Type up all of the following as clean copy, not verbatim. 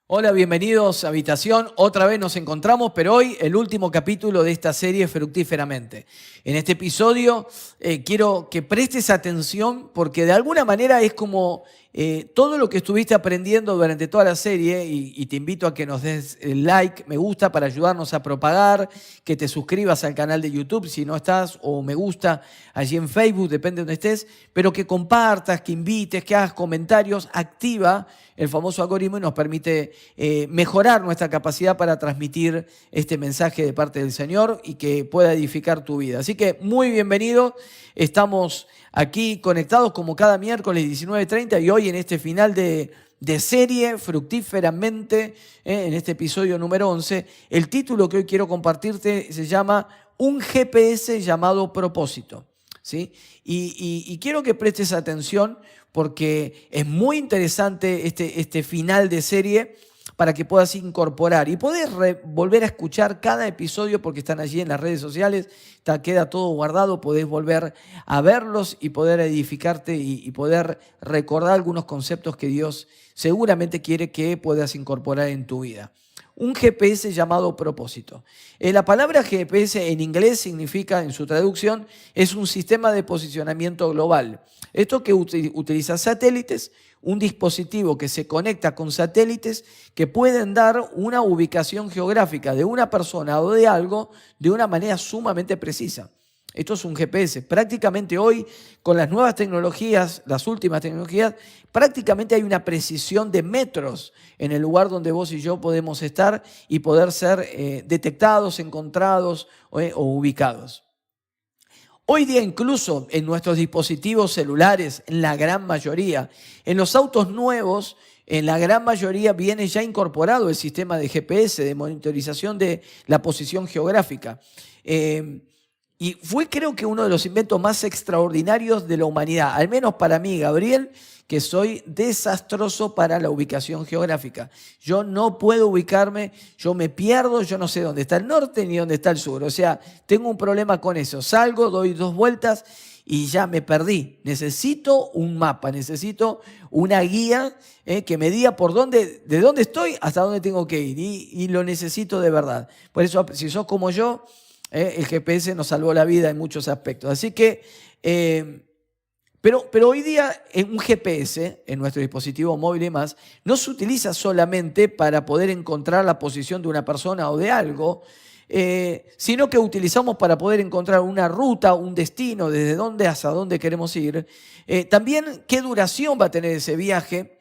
Hola, bienvenidos a Habitación. Otra vez nos encontramos, pero hoy el último capítulo de esta serie Fructíferamente. En este episodio quiero que prestes atención porque de alguna manera es como todo lo que estuviste aprendiendo durante toda la serie y te invito a que nos des el like, me gusta para ayudarnos a propagar, que te suscribas al canal de YouTube si no estás o me gusta allí en Facebook, depende de donde estés, pero que compartas, que invites, que hagas comentarios, activa el famoso algoritmo y nos permite mejorar nuestra capacidad para transmitir este mensaje de parte del Señor y que pueda edificar tu vida. Así que muy bienvenido, estamos aquí conectados como cada miércoles 19:30 y hoy en este final de serie Fructíferamente, en este episodio número 11, el título que hoy quiero compartirte se llama Un GPS llamado propósito. ¿Sí? Y quiero que prestes atención porque es muy interesante este final de serie para que puedas incorporar y podés volver a escuchar cada episodio porque están allí en las redes sociales, queda todo guardado, podés volver a verlos y poder edificarte y poder recordar algunos conceptos que Dios seguramente quiere que puedas incorporar en tu vida. Un GPS llamado propósito. La palabra GPS en inglés significa, en su traducción, es un sistema de posicionamiento global. Esto que utiliza satélites, un dispositivo que se conecta con satélites que pueden dar una ubicación geográfica de una persona o de algo de una manera sumamente precisa. Esto es un GPS. Prácticamente hoy, con las nuevas tecnologías, las últimas tecnologías, prácticamente hay una precisión de metros en el lugar donde vos y yo podemos estar y poder ser detectados, encontrados o ubicados. Hoy día incluso en nuestros dispositivos celulares, en la gran mayoría, en los autos nuevos, en la gran mayoría viene ya incorporado el sistema de GPS, de monitorización de la posición geográfica. Y fue creo que uno de los inventos más extraordinarios de la humanidad, al menos para mí, Gabriel, que soy desastroso para la ubicación geográfica. Yo no puedo ubicarme, yo me pierdo, yo no sé dónde está el norte ni dónde está el sur. O sea, tengo un problema con eso. Salgo, doy 2 vueltas y ya me perdí. Necesito un mapa, necesito una guía que me diga de dónde estoy hasta dónde tengo que ir. Y lo necesito de verdad. Por eso, si sos como yo, el GPS nos salvó la vida en muchos aspectos. Así que, pero hoy día un GPS en nuestro dispositivo móvil y más no se utiliza solamente para poder encontrar la posición de una persona o de algo, sino que utilizamos para poder encontrar una ruta, un destino, desde dónde hasta dónde queremos ir. También qué duración va a tener ese viaje.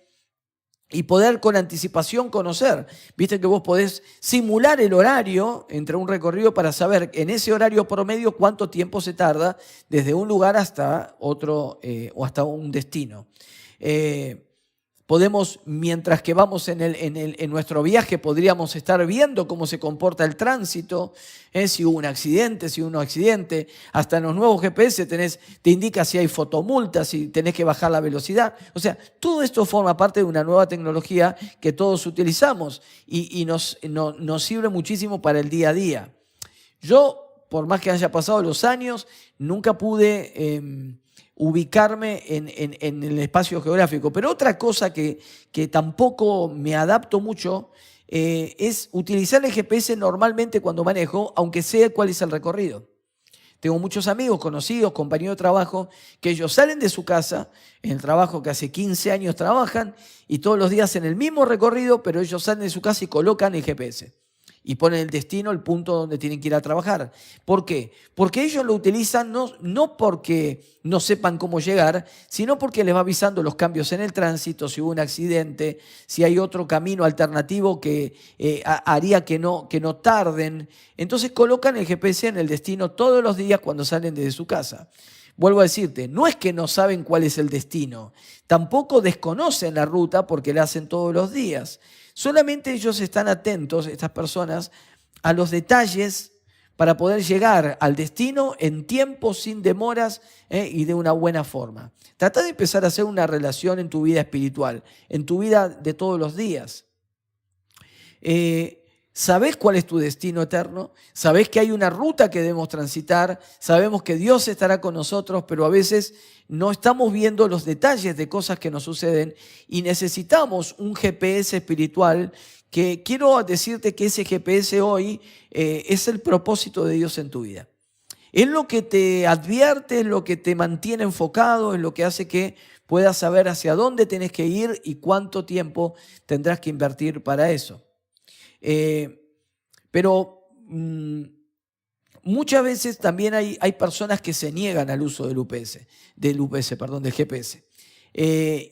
Y poder con anticipación conocer. Viste que vos podés simular el horario entre un recorrido para saber en ese horario promedio cuánto tiempo se tarda desde un lugar hasta otro o hasta un destino. Podemos, mientras que vamos en nuestro viaje, podríamos estar viendo cómo se comporta el tránsito, si hubo un accidente, si hubo un accidente. Hasta en los nuevos GPS te indica si hay fotomultas, si tenés que bajar la velocidad. O sea, todo esto forma parte de una nueva tecnología que todos utilizamos y nos sirve muchísimo para el día a día. Yo, por más que haya pasado los años, nunca pude ubicarme en el espacio geográfico. Pero otra cosa que tampoco me adapto mucho es utilizar el GPS normalmente cuando manejo, aunque sé cuál es el recorrido. Tengo muchos amigos, conocidos, compañeros de trabajo, que ellos salen de su casa, en el trabajo que hace 15 años trabajan, y todos los días hacen el mismo recorrido, pero ellos salen de su casa y colocan el GPS. Y ponen el destino, el punto donde tienen que ir a trabajar. ¿Por qué? Porque ellos lo utilizan no porque no sepan cómo llegar, sino porque les va avisando los cambios en el tránsito, si hubo un accidente, si hay otro camino alternativo que haría que no tarden. Entonces colocan el GPS en el destino todos los días cuando salen desde su casa. Vuelvo a decirte, no es que no saben cuál es el destino, tampoco desconocen la ruta porque la hacen todos los días. Solamente ellos están atentos, estas personas, a los detalles para poder llegar al destino en tiempo, sin demoras y de una buena forma. Trata de empezar a hacer una relación en tu vida espiritual, en tu vida de todos los días. ¿Sabés cuál es tu destino eterno? ¿Sabés que hay una ruta que debemos transitar? Sabemos que Dios estará con nosotros, pero a veces no estamos viendo los detalles de cosas que nos suceden y necesitamos un GPS espiritual que quiero decirte que ese GPS hoy es el propósito de Dios en tu vida. Es lo que te advierte, es lo que te mantiene enfocado, es lo que hace que puedas saber hacia dónde tenés que ir y cuánto tiempo tendrás que invertir para eso. Pero muchas veces también hay personas que se niegan al uso del GPS.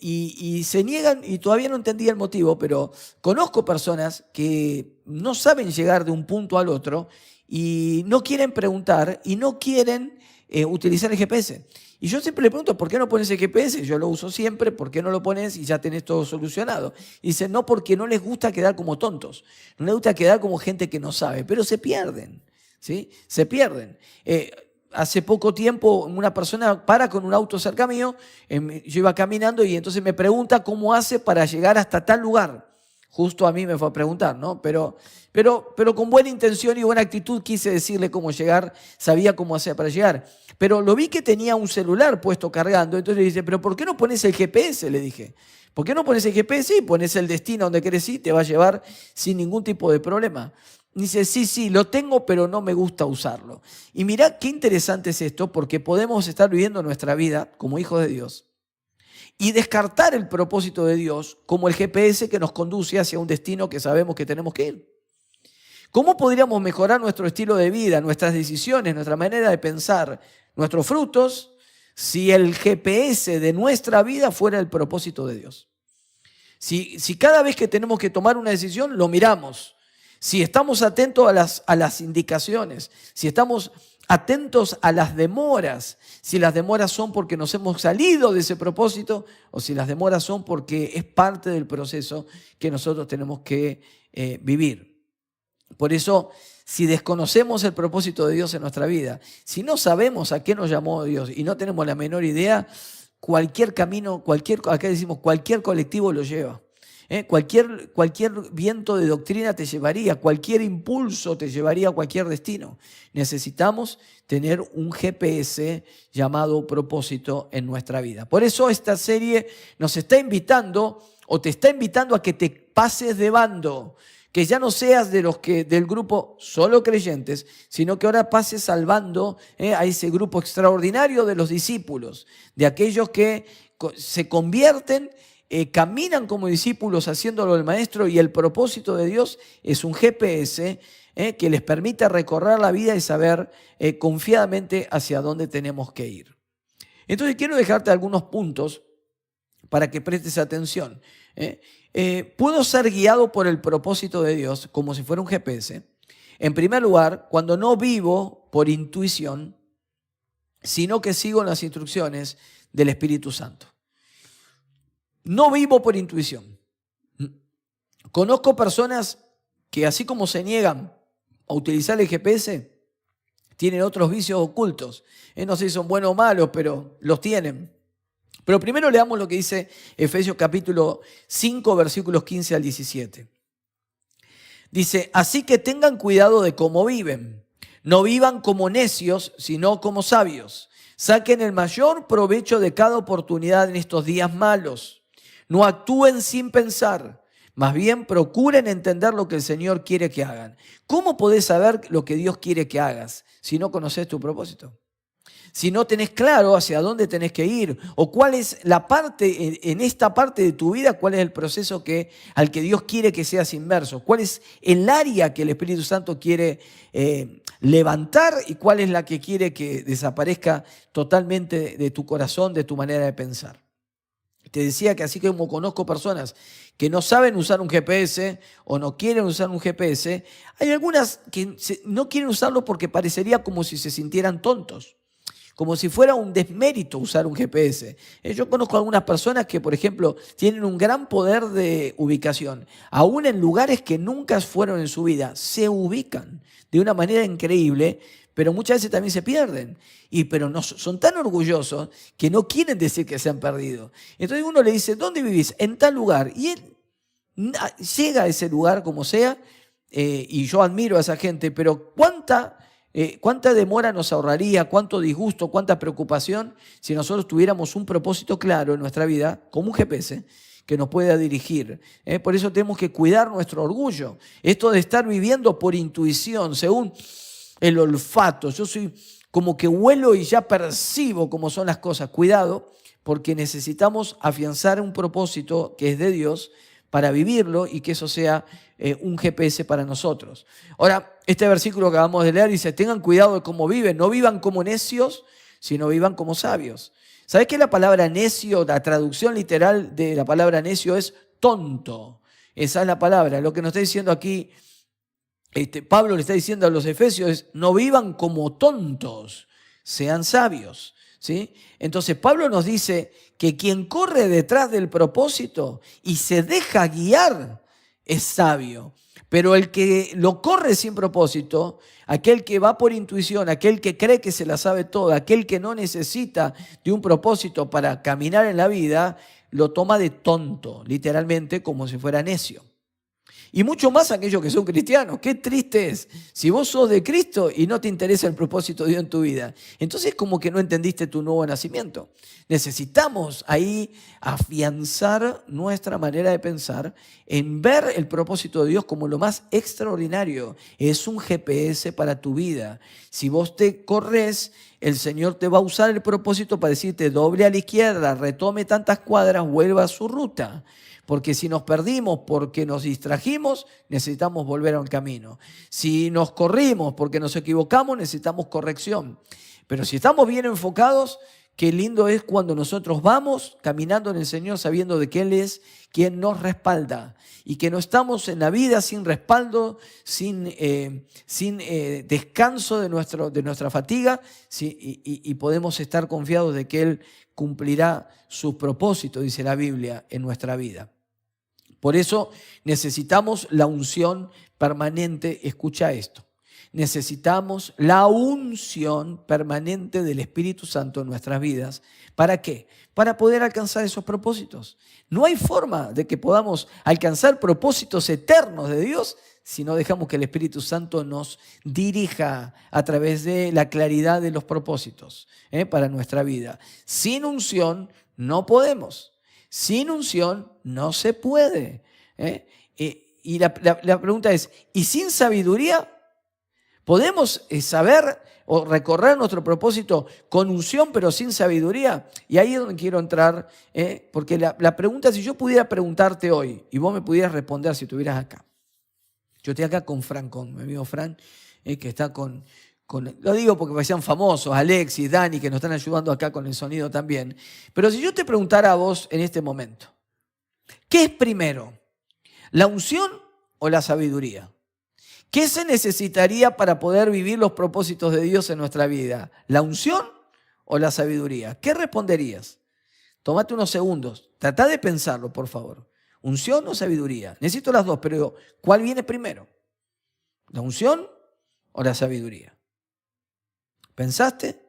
Y se niegan, y todavía no entendí el motivo, pero conozco personas que no saben llegar de un punto al otro y no quieren preguntar y no quieren utilizar el GPS. Y yo siempre le pregunto, ¿por qué no pones el GPS? Yo lo uso siempre, ¿por qué no lo pones y ya tenés todo solucionado? Y dicen, no, porque no les gusta quedar como tontos, no les gusta quedar como gente que no sabe, pero se pierden, ¿sí? Se pierden. Hace poco tiempo una persona para con un auto cerca mío, yo iba caminando y entonces me pregunta cómo hace para llegar hasta tal lugar. Justo a mí me fue a preguntar, ¿no? Pero con buena intención y buena actitud quise decirle cómo llegar, sabía cómo hacer para llegar. Pero lo vi que tenía un celular puesto cargando, entonces le dije, ¿pero por qué no pones el GPS? Le dije, ¿por qué no pones el GPS y pones el destino donde querés ir? Te va a llevar sin ningún tipo de problema. Dice, sí, lo tengo, pero no me gusta usarlo. Y mirá qué interesante es esto, porque podemos estar viviendo nuestra vida como hijos de Dios y descartar el propósito de Dios como el GPS que nos conduce hacia un destino que sabemos que tenemos que ir. ¿Cómo podríamos mejorar nuestro estilo de vida, nuestras decisiones, nuestra manera de pensar, nuestros frutos, si el GPS de nuestra vida fuera el propósito de Dios? Si cada vez que tenemos que tomar una decisión lo miramos, si estamos atentos a las indicaciones, si estamos atentos a las demoras, si las demoras son porque nos hemos salido de ese propósito o si las demoras son porque es parte del proceso que nosotros tenemos que vivir. Por eso, si desconocemos el propósito de Dios en nuestra vida, si no sabemos a qué nos llamó Dios y no tenemos la menor idea, cualquier camino, acá decimos cualquier colectivo lo lleva. Cualquier viento de doctrina te llevaría, cualquier impulso te llevaría a cualquier destino. Necesitamos tener un GPS llamado propósito en nuestra vida. Por eso esta serie nos está invitando o te está invitando a que te pases de bando, que ya no seas del grupo solo creyentes, sino que ahora pases al bando a ese grupo extraordinario de los discípulos, de aquellos que se convierten, caminan como discípulos haciéndolo el maestro, y el propósito de Dios es un GPS que les permite recorrer la vida y saber confiadamente hacia dónde tenemos que ir. Entonces quiero dejarte algunos puntos para que prestes atención. Puedo ser guiado por el propósito de Dios como si fuera un GPS. En primer lugar, cuando no vivo por intuición, sino que sigo las instrucciones del Espíritu Santo. No vivo por intuición. Conozco personas que así como se niegan a utilizar el GPS, tienen otros vicios ocultos. No sé si son buenos o malos, pero los tienen. Pero primero leamos lo que dice Efesios capítulo 5, versículos 15 al 17. Dice, así que tengan cuidado de cómo viven. No vivan como necios, sino como sabios. Saquen el mayor provecho de cada oportunidad en estos días malos. No actúen sin pensar, más bien procuren entender lo que el Señor quiere que hagan. ¿Cómo podés saber lo que Dios quiere que hagas si no conoces tu propósito? Si no tenés claro hacia dónde tenés que ir o cuál es la parte, en esta parte de tu vida, cuál es el proceso al que Dios quiere que seas inmerso, cuál es el área que el Espíritu Santo quiere levantar y cuál es la que quiere que desaparezca totalmente de tu corazón, de tu manera de pensar. Te decía que así como conozco personas que no saben usar un GPS o no quieren usar un GPS, hay algunas que no quieren usarlo porque parecería como si se sintieran tontos, como si fuera un desmérito usar un GPS. Yo conozco algunas personas que, por ejemplo, tienen un gran poder de ubicación. Aún en lugares que nunca fueron en su vida, se ubican de una manera increíble, pero muchas veces también se pierden. Pero no, son tan orgullosos que no quieren decir que se han perdido. Entonces uno le dice, ¿dónde vivís? En tal lugar. Y él llega a ese lugar como sea, y yo admiro a esa gente, pero ¿cuánta demora nos ahorraría, cuánto disgusto, cuánta preocupación si nosotros tuviéramos un propósito claro en nuestra vida, como un GPS, que nos pueda dirigir? Por eso tenemos que cuidar nuestro orgullo. Esto de estar viviendo por intuición, según el olfato. Yo soy como que huelo y ya percibo cómo son las cosas. Cuidado, porque necesitamos afianzar un propósito que es de Dios para vivirlo y que eso sea un GPS para nosotros. Ahora, este versículo que acabamos de leer dice: tengan cuidado de cómo viven, no vivan como necios, sino vivan como sabios. ¿Sabés que la palabra necio, la traducción literal de la palabra necio es tonto? Esa es la palabra. Lo que nos está diciendo aquí, Pablo le está diciendo a los efesios es: no vivan como tontos, sean sabios. ¿Sí? Entonces Pablo nos dice que quien corre detrás del propósito y se deja guiar es sabio. Pero el que lo corre sin propósito, aquel que va por intuición, aquel que cree que se la sabe toda, aquel que no necesita de un propósito para caminar en la vida, lo toma de tonto, literalmente como si fuera necio. Y mucho más aquellos que son cristianos. Qué triste es si vos sos de Cristo y no te interesa el propósito de Dios en tu vida. Entonces es como que no entendiste tu nuevo nacimiento. Necesitamos ahí afianzar nuestra manera de pensar en ver el propósito de Dios como lo más extraordinario. Es un GPS para tu vida. Si vos te corres, el Señor te va a usar el propósito para decirte: doble a la izquierda, retome tantas cuadras, vuelva a su ruta. Porque si nos perdimos porque nos distrajimos, necesitamos volver al camino. Si nos corrimos porque nos equivocamos, necesitamos corrección. Pero si estamos bien enfocados, qué lindo es cuando nosotros vamos caminando en el Señor sabiendo de que Él es quien nos respalda. Y que no estamos en la vida sin respaldo, sin descanso de nuestra fatiga, y podemos estar confiados de que Él cumplirá sus propósitos, dice la Biblia, en nuestra vida. Por eso necesitamos la unción permanente. Escucha esto. Necesitamos la unción permanente del Espíritu Santo en nuestras vidas. ¿Para qué? Para poder alcanzar esos propósitos. No hay forma de que podamos alcanzar propósitos eternos de Dios si no dejamos que el Espíritu Santo nos dirija a través de la claridad de los propósitos para nuestra vida. Sin unción no podemos. Sin unción no se puede. Y la pregunta es: ¿y sin sabiduría? ¿Podemos saber o recorrer nuestro propósito con unción pero sin sabiduría? Y ahí es donde quiero entrar, porque la pregunta, si yo pudiera preguntarte hoy y vos me pudieras responder si estuvieras acá. Yo estoy acá con Fran, con mi amigo Fran, que está lo digo porque parecían famosos, Alexis, Dani, que nos están ayudando acá con el sonido también. Pero si yo te preguntara a vos en este momento, ¿qué es primero? ¿La unción o la sabiduría? ¿Qué se necesitaría para poder vivir los propósitos de Dios en nuestra vida? ¿La unción o la sabiduría? ¿Qué responderías? Tómate unos segundos. Trata de pensarlo, por favor. ¿Unción o sabiduría? Necesito las dos, pero ¿cuál viene primero? ¿La unción o la sabiduría? ¿Pensaste?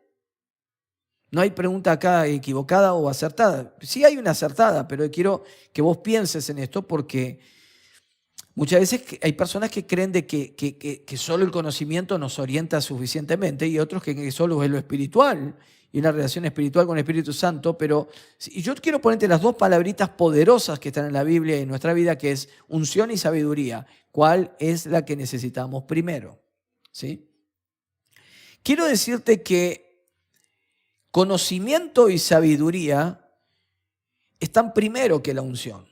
No hay pregunta acá equivocada o acertada. Sí hay una acertada, pero quiero que vos pienses en esto porque muchas veces hay personas que creen de que solo el conocimiento nos orienta suficientemente y otros que solo es lo espiritual y una relación espiritual con el Espíritu Santo. Pero yo quiero ponerte las dos palabritas poderosas que están en la Biblia y en nuestra vida, que es unción y sabiduría. ¿Cuál es la que necesitamos primero? ¿Sí? Quiero decirte que conocimiento y sabiduría están primero que la unción.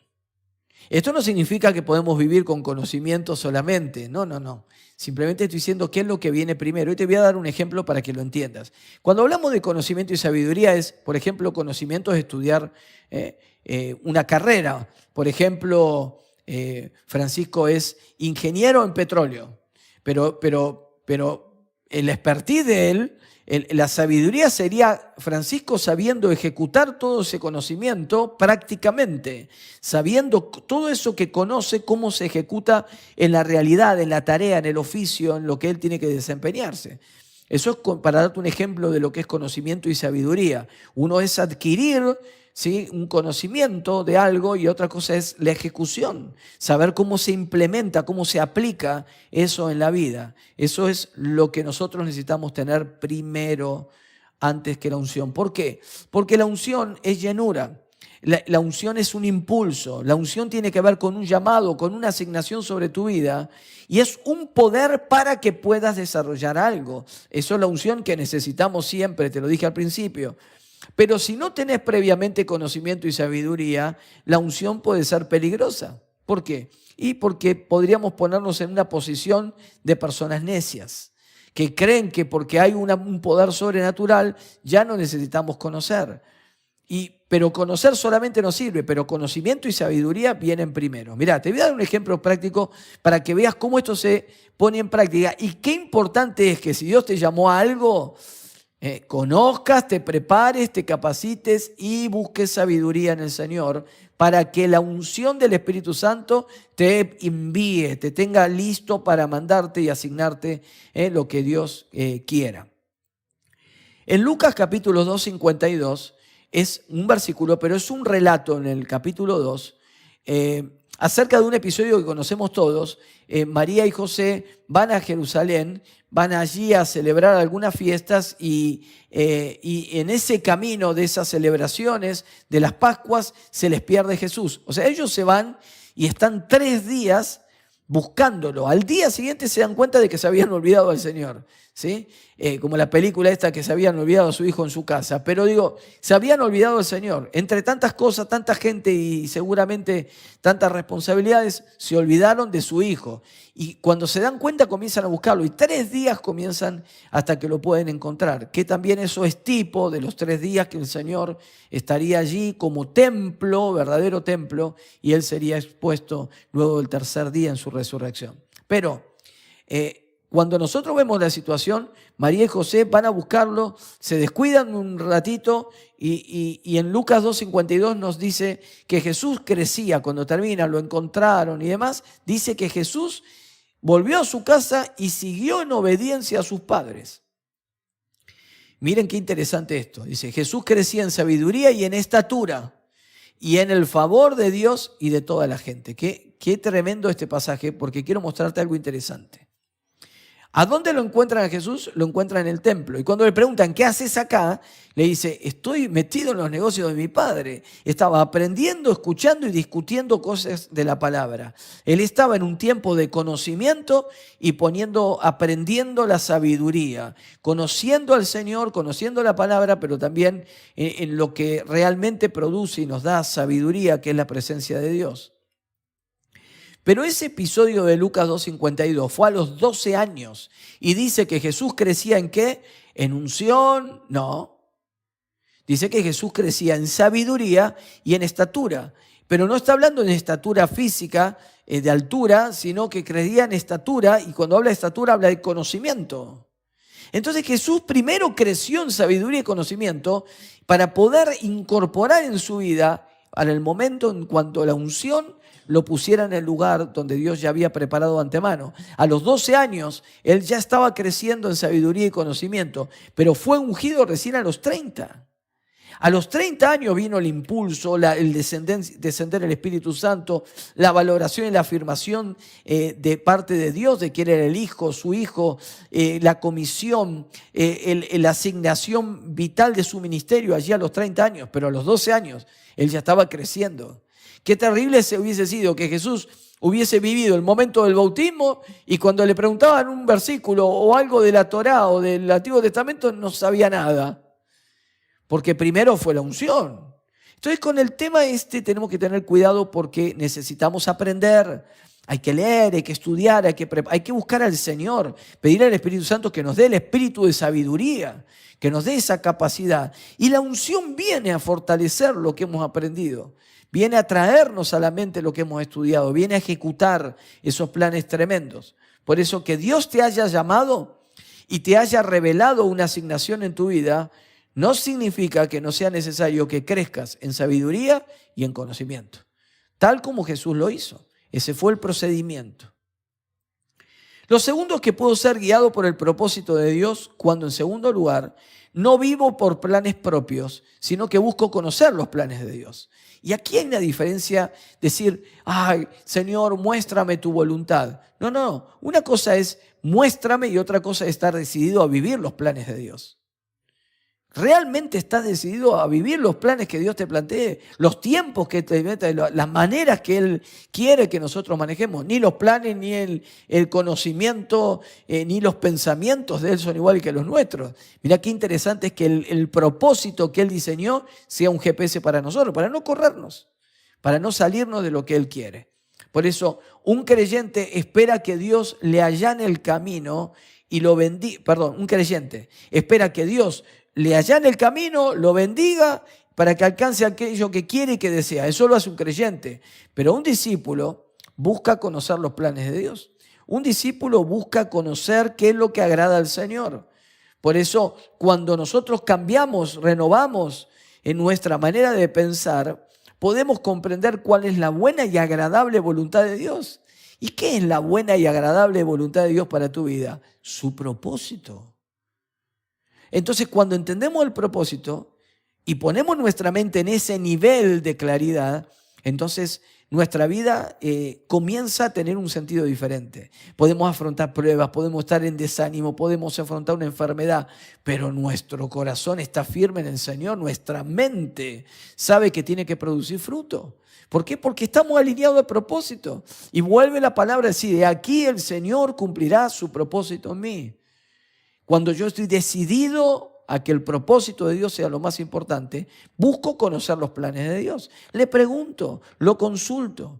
Esto no significa que podemos vivir con conocimiento solamente. No. Simplemente estoy diciendo qué es lo que viene primero. Y te voy a dar un ejemplo para que lo entiendas. Cuando hablamos de conocimiento y sabiduría es, por ejemplo, conocimiento es estudiar una carrera. Por ejemplo, Francisco es ingeniero en petróleo. Pero el expertise de él, la sabiduría sería Francisco sabiendo ejecutar todo ese conocimiento prácticamente, sabiendo todo eso que conoce, cómo se ejecuta en la realidad, en la tarea, en el oficio, en lo que él tiene que desempeñarse. Eso es para darte un ejemplo de lo que es conocimiento y sabiduría. Uno es adquirir ¿sí?, un conocimiento de algo y otra cosa es la ejecución, saber cómo se implementa, cómo se aplica eso en la vida. Eso es lo que nosotros necesitamos tener primero antes que la unción. ¿Por qué? Porque la unción es llenura. La unción es un impulso, la unción tiene que ver con un llamado, con una asignación sobre tu vida y es un poder para que puedas desarrollar algo. Eso es la unción que necesitamos siempre, te lo dije al principio. Pero si no tenés previamente conocimiento y sabiduría, la unción puede ser peligrosa. ¿Por qué? Y porque podríamos ponernos en una posición de personas necias, que creen que porque hay un poder sobrenatural ya no necesitamos conocer. Pero conocer solamente no sirve, pero conocimiento y sabiduría vienen primero. Mirá, te voy a dar un ejemplo práctico para que veas cómo esto se pone en práctica y qué importante es que si Dios te llamó a algo, conozcas, te prepares, te capacites y busques sabiduría en el Señor para que la unción del Espíritu Santo te envíe, te tenga listo para mandarte y asignarte lo que Dios quiera. En Lucas capítulo 2, 52, es un versículo, pero es un relato en el capítulo 2, acerca de un episodio que conocemos todos. María y José van a Jerusalén, van allí a celebrar algunas fiestas y en ese camino de esas celebraciones, de las Pascuas, se les pierde Jesús. O sea, ellos se van y están 3 días buscándolo. Al día siguiente se dan cuenta de que se habían olvidado al Señor, ¿sí? Como la película esta que se habían olvidado a su hijo en su casa. Pero digo, se habían olvidado al Señor. Entre tantas cosas, tanta gente y seguramente tantas responsabilidades, se olvidaron de su hijo. Y cuando se dan cuenta comienzan a buscarlo. Y 3 días comienzan hasta que lo pueden encontrar. Que también eso es tipo de los 3 días que el Señor estaría allí como templo, verdadero templo, y Él sería expuesto luego del 3er día en su resurrección. Pero cuando nosotros vemos la situación, María y José van a buscarlo, se descuidan un ratito y en Lucas 2:52 nos dice que Jesús crecía. Cuando termina, lo encontraron y demás, dice que Jesús volvió a su casa y siguió en obediencia a sus padres. Miren qué interesante esto. Dice, Jesús crecía en sabiduría y en estatura y en el favor de Dios y de toda la gente. Qué tremendo este pasaje, porque quiero mostrarte algo interesante. ¿A dónde lo encuentran a Jesús? Lo encuentran en el templo. Y cuando le preguntan, ¿qué haces acá? Le dice, estoy metido en los negocios de mi padre. Estaba aprendiendo, escuchando y discutiendo cosas de la palabra. Él estaba en un tiempo de conocimiento y aprendiendo la sabiduría, conociendo al Señor, conociendo la palabra, pero también en lo que realmente produce y nos da sabiduría, que es la presencia de Dios. Pero ese episodio de Lucas 2:52 fue a los 12 años y dice que Jesús crecía ¿en qué? ¿En unción? No. Dice que Jesús crecía en sabiduría y en estatura. Pero no está hablando de estatura física, de altura, sino que crecía en estatura, y cuando habla de estatura habla de conocimiento. Entonces Jesús primero creció en sabiduría y conocimiento para poder incorporar en su vida, en el momento en cuanto la unción lo pusiera en el lugar donde Dios ya había preparado de antemano. A los 12 años, él ya estaba creciendo en sabiduría y conocimiento, pero fue ungido recién a los 30. A los 30 años vino el impulso, el descender del Espíritu Santo, la valoración y la afirmación de parte de Dios de quién era el Hijo, su Hijo, la comisión, la asignación vital de su ministerio allí a los 30 años, pero a los 12 años él ya estaba creciendo. Qué terrible se hubiese sido que Jesús hubiese vivido el momento del bautismo y cuando le preguntaban un versículo o algo de la Torá o del Antiguo Testamento no sabía nada. Porque primero fue la unción. Entonces con el tema tenemos que tener cuidado porque necesitamos aprender. Hay que leer, hay que estudiar, hay que buscar al Señor, pedir al Espíritu Santo que nos dé el espíritu de sabiduría, que nos dé esa capacidad. Y la unción viene a fortalecer lo que hemos aprendido. Viene a traernos a la mente lo que hemos estudiado, viene a ejecutar esos planes tremendos. Por eso que Dios te haya llamado y te haya revelado una asignación en tu vida, no significa que no sea necesario que crezcas en sabiduría y en conocimiento, tal como Jesús lo hizo. Ese fue el procedimiento. Lo segundo es que puedo ser guiado por el propósito de Dios cuando, en segundo lugar, no vivo por planes propios, sino que busco conocer los planes de Dios. Y aquí hay una diferencia, decir, ay, Señor, muéstrame tu voluntad. No, no, una cosa es muéstrame y otra cosa es estar decidido a vivir los planes de Dios. ¿Realmente estás decidido a vivir los planes que Dios te plantee? Los tiempos que te mete, las maneras que Él quiere que nosotros manejemos. Ni los planes, ni el conocimiento, ni los pensamientos de Él son igual que los nuestros. Mirá qué interesante es que el propósito que Él diseñó sea un GPS para nosotros, para no corrernos, para no salirnos de lo que Él quiere. Por eso, un creyente espera que Dios le allane el camino y lo bendiga. Perdón, un creyente espera que Dios le allane el camino, lo bendiga para que alcance aquello que quiere y que desea. Eso lo hace un creyente. Pero un discípulo busca conocer los planes de Dios. Un discípulo busca conocer qué es lo que agrada al Señor. Por eso, cuando nosotros cambiamos, renovamos en nuestra manera de pensar, podemos comprender cuál es la buena y agradable voluntad de Dios. ¿Y qué es la buena y agradable voluntad de Dios para tu vida? Su propósito. Entonces, cuando entendemos el propósito y ponemos nuestra mente en ese nivel de claridad, entonces nuestra vida comienza a tener un sentido diferente. Podemos afrontar pruebas, podemos estar en desánimo, podemos afrontar una enfermedad, pero nuestro corazón está firme en el Señor, nuestra mente sabe que tiene que producir fruto. ¿Por qué? Porque estamos alineados al propósito. Y vuelve la palabra a decir, de aquí el Señor cumplirá su propósito en mí. Cuando yo estoy decidido a que el propósito de Dios sea lo más importante, busco conocer los planes de Dios. Le pregunto, lo consulto.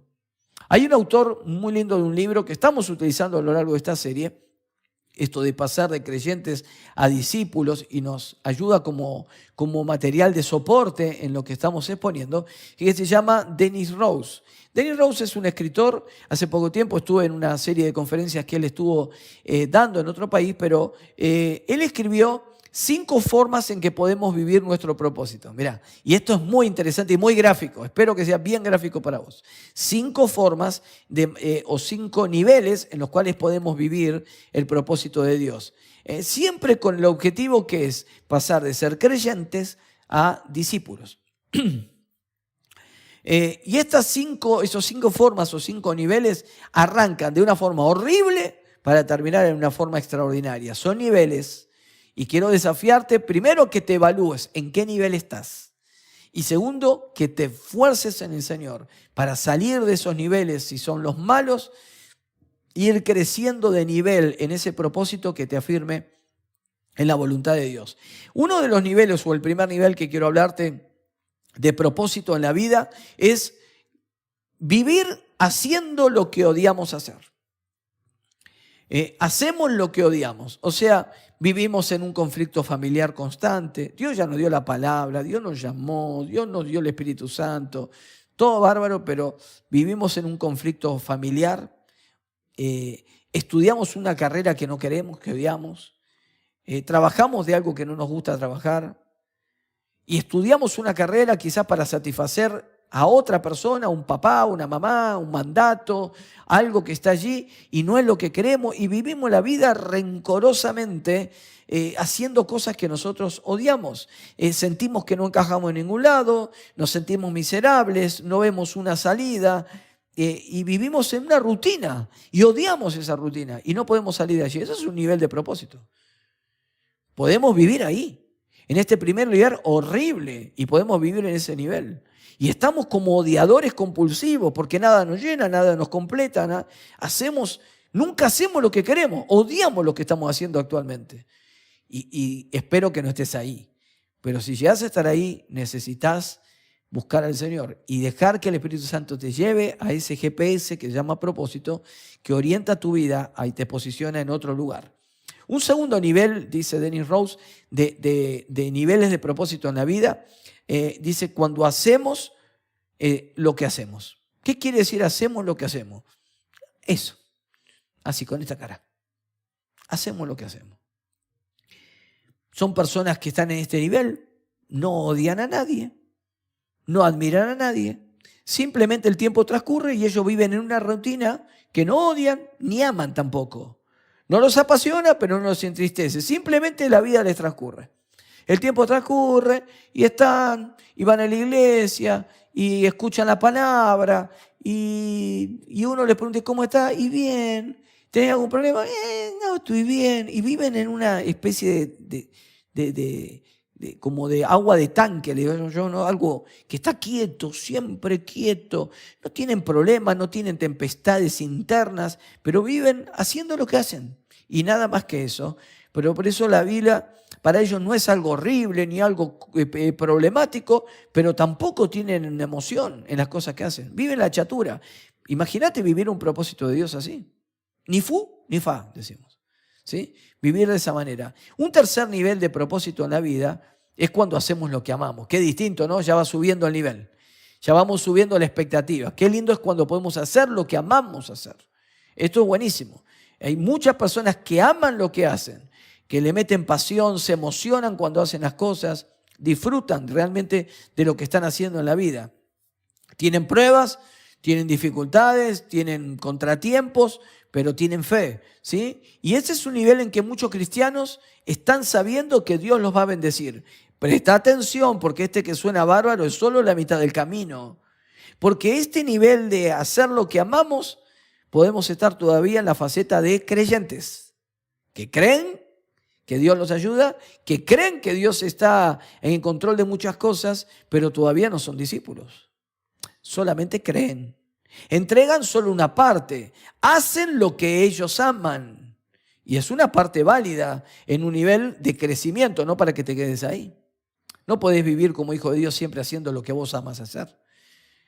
Hay un autor muy lindo de un libro que estamos utilizando a lo largo de esta serie, esto de pasar de creyentes a discípulos, y nos ayuda como material de soporte en lo que estamos exponiendo, que se llama Dennis Rose. Dennis Rose es un escritor. Hace poco tiempo estuve en una serie de conferencias que él estuvo dando en otro país, pero él escribió 5 formas en que podemos vivir nuestro propósito. Mirá, y esto es muy interesante y muy gráfico. Espero que sea bien gráfico para vos. 5 formas o 5 niveles en los cuales podemos vivir el propósito de Dios. Siempre con el objetivo que es pasar de ser creyentes a discípulos. Y esos 5 formas o 5 niveles arrancan de una forma horrible para terminar en una forma extraordinaria. Son niveles, y quiero desafiarte, primero, que te evalúes en qué nivel estás. Y segundo, que te esfuerces en el Señor para salir de esos niveles, si son los malos, ir creciendo de nivel en ese propósito que te afirme en la voluntad de Dios. Uno de los niveles, o el primer nivel que quiero hablarte de propósito en la vida, es vivir haciendo lo que odiamos hacer. Hacemos lo que odiamos, o sea, vivimos en un conflicto familiar constante. Dios ya nos dio la palabra, Dios nos llamó, Dios nos dio el Espíritu Santo, todo bárbaro, pero vivimos en un conflicto familiar. Estudiamos una carrera que no queremos, que odiamos. Trabajamos de algo que no nos gusta trabajar. Y estudiamos una carrera quizás para satisfacer a otra persona, un papá, una mamá, un mandato, algo que está allí y no es lo que queremos, y vivimos la vida rencorosamente haciendo cosas que nosotros odiamos. Sentimos que no encajamos en ningún lado, nos sentimos miserables, no vemos una salida y vivimos en una rutina y odiamos esa rutina y no podemos salir de allí. Eso es un nivel de propósito. Podemos vivir ahí, en este primer lugar horrible, y podemos vivir en ese nivel. Y estamos como odiadores compulsivos porque nada nos llena, nada nos completa. Nunca hacemos lo que queremos, odiamos lo que estamos haciendo actualmente. Y espero que no estés ahí. Pero si llegas a estar ahí, necesitas buscar al Señor y dejar que el Espíritu Santo te lleve a ese GPS que se llama propósito, que orienta tu vida y te posiciona en otro lugar. Un segundo nivel, dice Dennis Rose, de niveles de propósito en la vida, dice cuando hacemos lo que hacemos. ¿Qué quiere decir hacemos lo que hacemos? Eso, así con esta cara. Hacemos lo que hacemos. Son personas que están en este nivel, no odian a nadie, no admiran a nadie, simplemente el tiempo transcurre y ellos viven en una rutina que no odian ni aman tampoco. No los apasiona, pero no los entristece. Simplemente la vida les transcurre. El tiempo transcurre y están, y van a la iglesia, y escuchan la palabra, y uno les pregunta, ¿cómo está? Y bien. ¿Tenés algún problema? No, estoy bien. Y viven en una especie como de agua de tanque, le digo yo, ¿no? Algo que está quieto, siempre quieto. No tienen problemas, no tienen tempestades internas, pero viven haciendo lo que hacen. Y nada más que eso. Pero por eso la Biblia para ellos no es algo horrible ni algo problemático, pero tampoco tienen una emoción en las cosas que hacen. Viven la chatura. Imagínate vivir un propósito de Dios así. Ni fu ni fa, decimos. ¿Sí? Vivir de esa manera. Un tercer nivel de propósito en la vida es cuando hacemos lo que amamos. Qué distinto, ¿no? Ya va subiendo el nivel. Ya vamos subiendo la expectativa. Qué lindo es cuando podemos hacer lo que amamos hacer. Esto es buenísimo. Hay muchas personas que aman lo que hacen, que le meten pasión, se emocionan cuando hacen las cosas, disfrutan realmente de lo que están haciendo en la vida. Tienen pruebas, tienen dificultades, tienen contratiempos, pero tienen fe, ¿sí? Y ese es un nivel en que muchos cristianos están sabiendo que Dios los va a bendecir. Presta atención, porque este que suena bárbaro es solo la mitad del camino. Porque este nivel de hacer lo que amamos, podemos estar todavía en la faceta de creyentes, que creen que Dios los ayuda, que creen que Dios está en control de muchas cosas, pero todavía no son discípulos. Solamente creen. Entregan solo una parte, hacen lo que ellos aman. Y es una parte válida en un nivel de crecimiento, no para que te quedes ahí. No podés vivir como hijo de Dios siempre haciendo lo que vos amas hacer.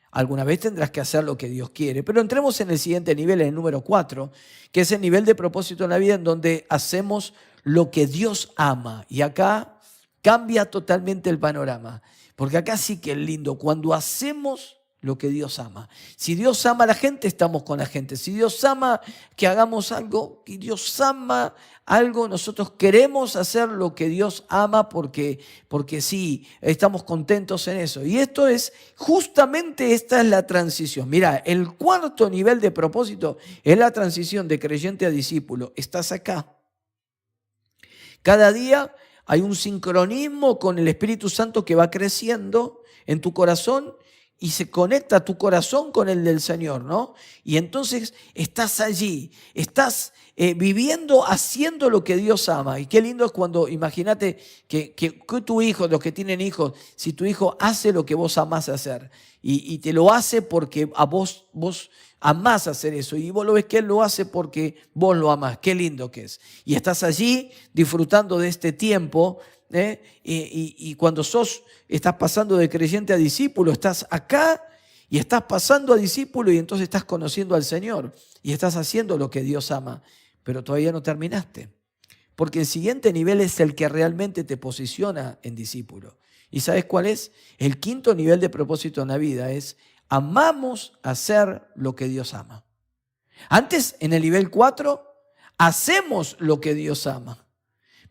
Alguna vez tendrás que hacer lo que Dios quiere. Pero entremos en el siguiente nivel, en el número 4, que es el nivel de propósito en la vida en donde hacemos lo que Dios ama. Y acá cambia totalmente el panorama. Porque acá sí que es lindo, cuando hacemos lo que Dios ama. Si Dios ama a la gente, estamos con la gente. Si Dios ama que hagamos algo, que Dios ama algo, nosotros queremos hacer lo que Dios ama porque sí, estamos contentos en eso. Y esto es, justamente esta es la transición. Mira, el cuarto nivel de propósito es la transición de creyente a discípulo. Estás acá. Cada día hay un sincronismo con el Espíritu Santo que va creciendo en tu corazón y se conecta tu corazón con el del Señor, ¿no? Y entonces estás allí, estás viviendo, haciendo lo que Dios ama. Y qué lindo es cuando, imagínate que tu hijo, los que tienen hijos, si tu hijo hace lo que vos amás hacer y te lo hace porque a vos amás hacer eso y vos lo ves que él lo hace porque vos lo amás. Qué lindo que es. Y estás allí disfrutando de este tiempo. Y cuando estás pasando de creyente a discípulo, estás acá y estás pasando a discípulo y entonces estás conociendo al Señor y estás haciendo lo que Dios ama, pero todavía no terminaste, porque el siguiente nivel es el que realmente te posiciona en discípulo. ¿Y sabes cuál es? El quinto nivel de propósito en la vida es: amamos hacer lo que Dios ama. Antes, en el nivel 4, hacemos lo que Dios ama.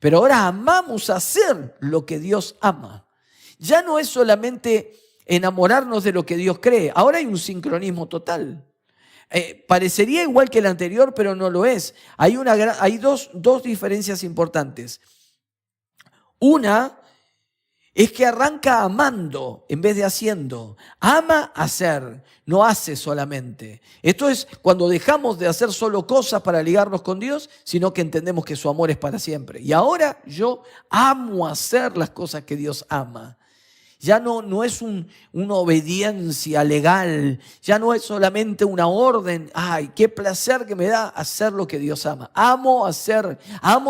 Pero ahora amamos hacer lo que Dios ama. Ya no es solamente enamorarnos de lo que Dios cree. Ahora hay un sincronismo total. Parecería igual que el anterior, pero no lo es. Hay dos diferencias importantes. Una es que arranca amando en vez de haciendo. Ama hacer, no hace solamente. Esto es cuando dejamos de hacer solo cosas para ligarnos con Dios, sino que entendemos que su amor es para siempre. Y ahora yo amo hacer las cosas que Dios ama. Ya no es una obediencia legal, ya no es solamente una orden. Ay, qué placer que me da hacer lo que Dios ama. Amo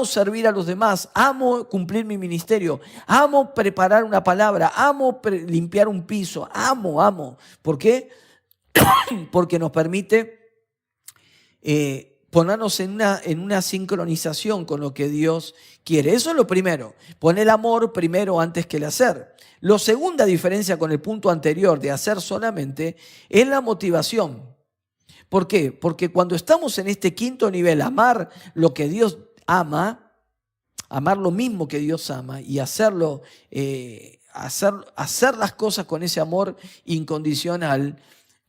servir a los demás, amo cumplir mi ministerio, amo preparar una palabra, amo limpiar un piso, amo. ¿Por qué? Porque nos permite ponernos en una sincronización con lo que Dios quiere. Eso es lo primero, poner el amor primero antes que el hacer. La segunda diferencia con el punto anterior de hacer solamente es la motivación. ¿Por qué? Porque cuando estamos en este quinto nivel, amar lo que Dios ama, amar lo mismo que Dios ama y hacerlo, hacer las cosas con ese amor incondicional,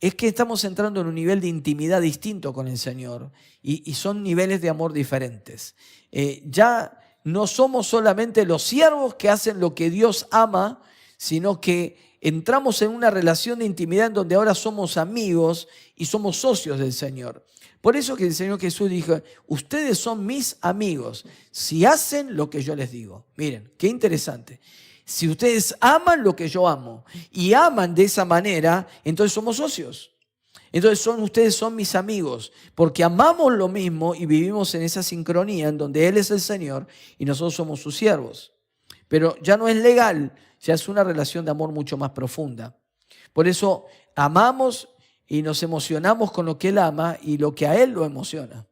es que estamos entrando en un nivel de intimidad distinto con el Señor y son niveles de amor diferentes. Ya no somos solamente los siervos que hacen lo que Dios ama, sino que entramos en una relación de intimidad en donde ahora somos amigos y somos socios del Señor. Por eso que el Señor Jesús dijo, ustedes son mis amigos si hacen lo que yo les digo. Miren, qué interesante. Si ustedes aman lo que yo amo y aman de esa manera, entonces somos socios. Entonces ustedes son mis amigos, porque amamos lo mismo y vivimos en esa sincronía en donde Él es el Señor y nosotros somos sus siervos. Pero ya no es legal, ya es una relación de amor mucho más profunda. Por eso amamos y nos emocionamos con lo que Él ama y lo que a Él lo emociona.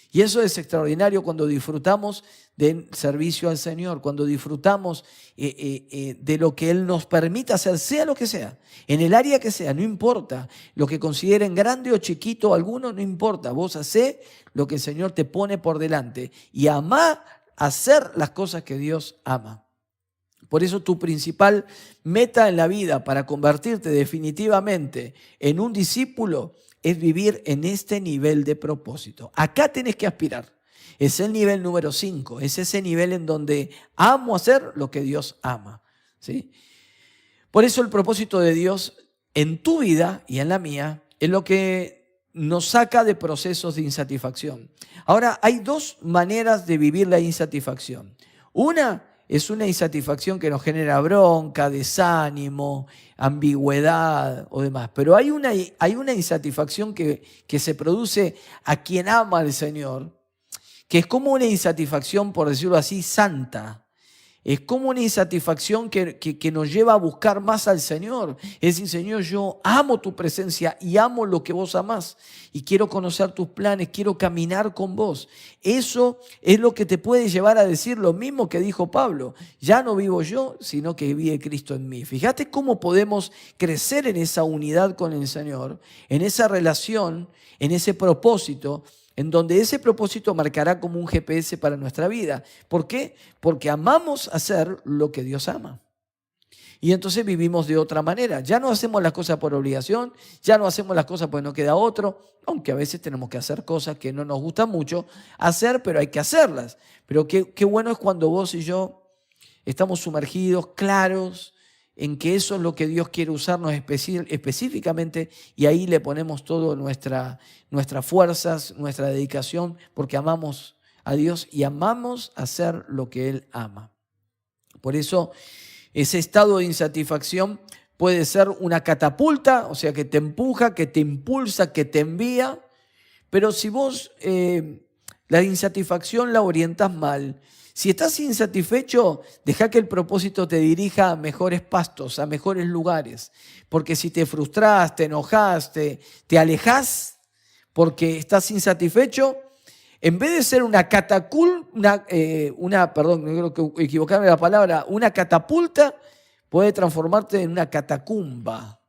Y eso es extraordinario cuando disfrutamos del servicio al Señor, cuando disfrutamos de lo que Él nos permita hacer, sea lo que sea, en el área que sea, no importa, lo que consideren grande o chiquito alguno, no importa, vos hacé lo que el Señor te pone por delante y amá hacer las cosas que Dios ama. Por eso tu principal meta en la vida para convertirte definitivamente en un discípulo es vivir en este nivel de propósito. Acá tenés que aspirar. Es el nivel número 5. Es ese nivel en donde amo hacer lo que Dios ama. ¿Sí? Por eso el propósito de Dios en tu vida y en la mía es lo que nos saca de procesos de insatisfacción. Ahora, hay dos maneras de vivir la insatisfacción. Una es una insatisfacción que nos genera bronca, desánimo, ambigüedad o demás. Pero hay una insatisfacción que se produce a quien ama al Señor, que es como una insatisfacción, por decirlo así, santa. Es como una insatisfacción que nos lleva a buscar más al Señor. Es decir, Señor, yo amo tu presencia y amo lo que vos amás. Y quiero conocer tus planes, quiero caminar con vos. Eso es lo que te puede llevar a decir lo mismo que dijo Pablo. Ya no vivo yo, sino que vive Cristo en mí. Fíjate cómo podemos crecer en esa unidad con el Señor, en esa relación, en ese propósito, en donde ese propósito marcará como un GPS para nuestra vida. ¿Por qué? Porque amamos hacer lo que Dios ama. Y entonces vivimos de otra manera. Ya no hacemos las cosas por obligación, ya no hacemos las cosas porque no queda otro, aunque a veces tenemos que hacer cosas que no nos gustan mucho hacer, pero hay que hacerlas. Pero qué bueno es cuando vos y yo estamos sumergidos, claros, en que eso es lo que Dios quiere usarnos específicamente y ahí le ponemos todas nuestras fuerzas, nuestra dedicación, porque amamos a Dios y amamos hacer lo que Él ama. Por eso ese estado de insatisfacción puede ser una catapulta, o sea, que te empuja, que te impulsa, que te envía, pero si vos la insatisfacción la orientas mal, si estás insatisfecho, deja que el propósito te dirija a mejores pastos, a mejores lugares. Porque si te frustrás, te enojás, te alejás porque estás insatisfecho, en vez de ser una perdón, no creo que equivocarme la palabra, una catapulta, puede transformarte en una catacumba.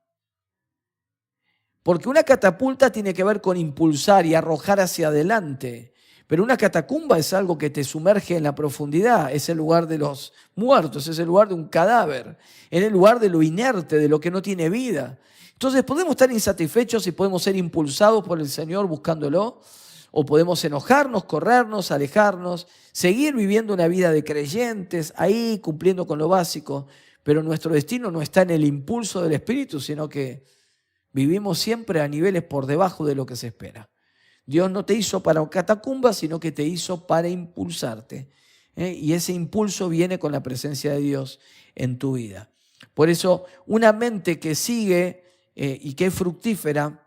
Porque una catapulta tiene que ver con impulsar y arrojar hacia adelante. Pero una catacumba es algo que te sumerge en la profundidad, es el lugar de los muertos, es el lugar de un cadáver, es el lugar de lo inerte, de lo que no tiene vida. Entonces podemos estar insatisfechos y podemos ser impulsados por el Señor buscándolo, o podemos enojarnos, corrernos, alejarnos, seguir viviendo una vida de creyentes, ahí cumpliendo con lo básico, pero nuestro destino no está en el impulso del Espíritu, sino que vivimos siempre a niveles por debajo de lo que se espera. Dios no te hizo para catacumba, sino que te hizo para impulsarte. Y ese impulso viene con la presencia de Dios en tu vida. Por eso, una mente que sigue y que es fructífera,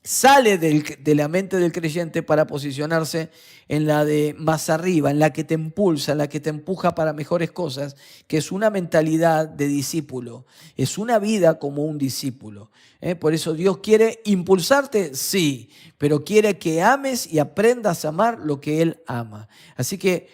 sale de la mente del creyente para posicionarse en la de más arriba, en la que te impulsa, en la que te empuja para mejores cosas, que es una mentalidad de discípulo, es una vida como un discípulo. Por eso Dios quiere impulsarte, sí, pero quiere que ames y aprendas a amar lo que Él ama. Así que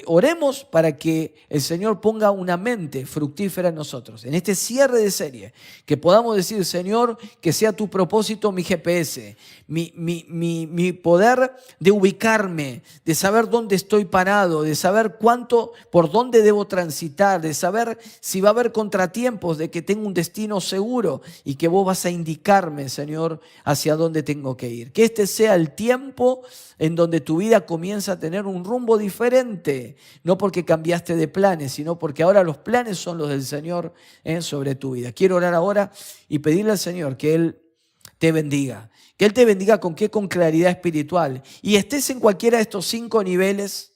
oremos para que el Señor ponga una mente fructífera en nosotros. En este cierre de serie, que podamos decir, Señor, que sea tu propósito mi GPS, mi poder de ubicarme, de saber dónde estoy parado, de saber por dónde debo transitar, de saber si va a haber contratiempos, de que tengo un destino seguro y que vos vas a indicarme, Señor, hacia dónde tengo que ir. Que este sea el tiempo en donde tu vida comienza a tener un rumbo diferente, no porque cambiaste de planes, sino porque ahora los planes son los del Señor sobre tu vida. Quiero orar ahora y pedirle al Señor que Él te bendiga. Que Él te bendiga ¿con qué? Con claridad espiritual. Y estés en cualquiera de estos 5 niveles,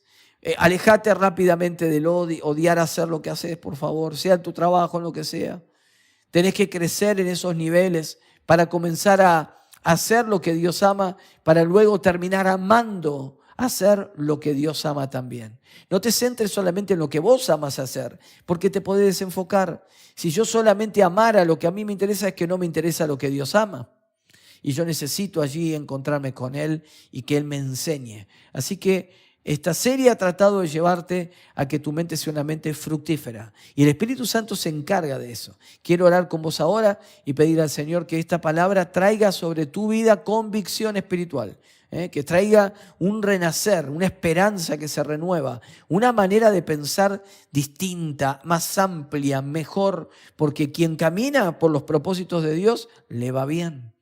alejate rápidamente del odiar hacer lo que haces, por favor, sea en tu trabajo, en lo que sea. Tenés que crecer en esos niveles para comenzar a hacer lo que Dios ama, para luego terminar amando hacer lo que Dios ama también. No te centres solamente en lo que vos amas hacer, porque te podés desenfocar. Si yo solamente amara lo que a mí me interesa, es que no me interesa lo que Dios ama. Y yo necesito allí encontrarme con Él y que Él me enseñe. Así que esta serie ha tratado de llevarte a que tu mente sea una mente fructífera. Y el Espíritu Santo se encarga de eso. Quiero orar con vos ahora y pedir al Señor que esta palabra traiga sobre tu vida convicción espiritual. Que traiga un renacer, una esperanza que se renueva, una manera de pensar distinta, más amplia, mejor. Porque quien camina por los propósitos de Dios, le va bien.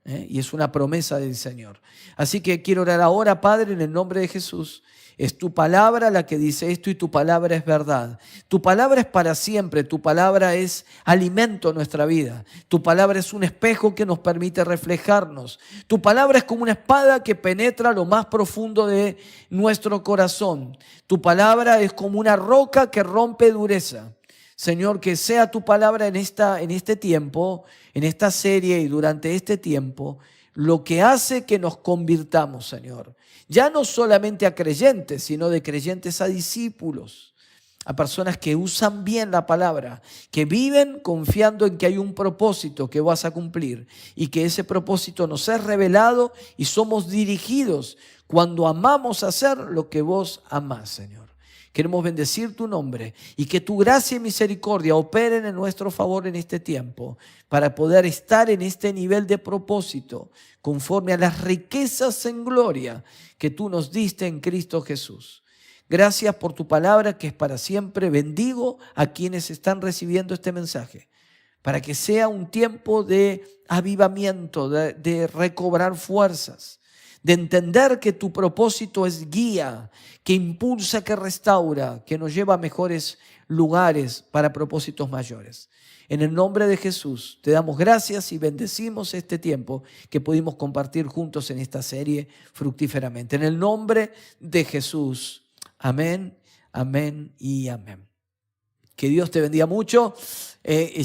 Y es una promesa del Señor. Así que quiero orar ahora, Padre, en el nombre de Jesús. Es tu palabra la que dice esto y tu palabra es verdad. Tu palabra es para siempre, tu palabra es alimento en nuestra vida. Tu palabra es un espejo que nos permite reflejarnos. Tu palabra es como una espada que penetra lo más profundo de nuestro corazón. Tu palabra es como una roca que rompe dureza. Señor, que sea tu palabra en este tiempo, en esta serie y durante este tiempo, lo que hace que nos convirtamos, Señor. Ya no solamente a creyentes, sino de creyentes a discípulos, a personas que usan bien la palabra, que viven confiando en que hay un propósito que vas a cumplir y que ese propósito nos es revelado y somos dirigidos cuando amamos hacer lo que vos amás, Señor. Queremos bendecir tu nombre y que tu gracia y misericordia operen en nuestro favor en este tiempo para poder estar en este nivel de propósito conforme a las riquezas en gloria que tú nos diste en Cristo Jesús. Gracias por tu palabra que es para siempre. Bendigo a quienes están recibiendo este mensaje para que sea un tiempo de avivamiento, de recobrar fuerzas, de entender que tu propósito es guía, que impulsa, que restaura, que nos lleva a mejores lugares para propósitos mayores. En el nombre de Jesús te damos gracias y bendecimos este tiempo que pudimos compartir juntos en esta serie fructíferamente. En el nombre de Jesús. Amén, amén y amén. Que Dios te bendiga mucho.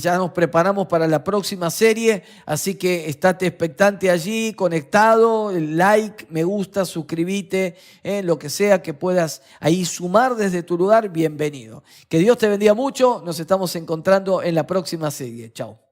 Ya nos preparamos para la próxima serie, así que estate expectante allí, conectado, like, me gusta, suscríbete, lo que sea que puedas ahí sumar desde tu lugar, bienvenido. Que Dios te bendiga mucho, nos estamos encontrando en la próxima serie. Chao.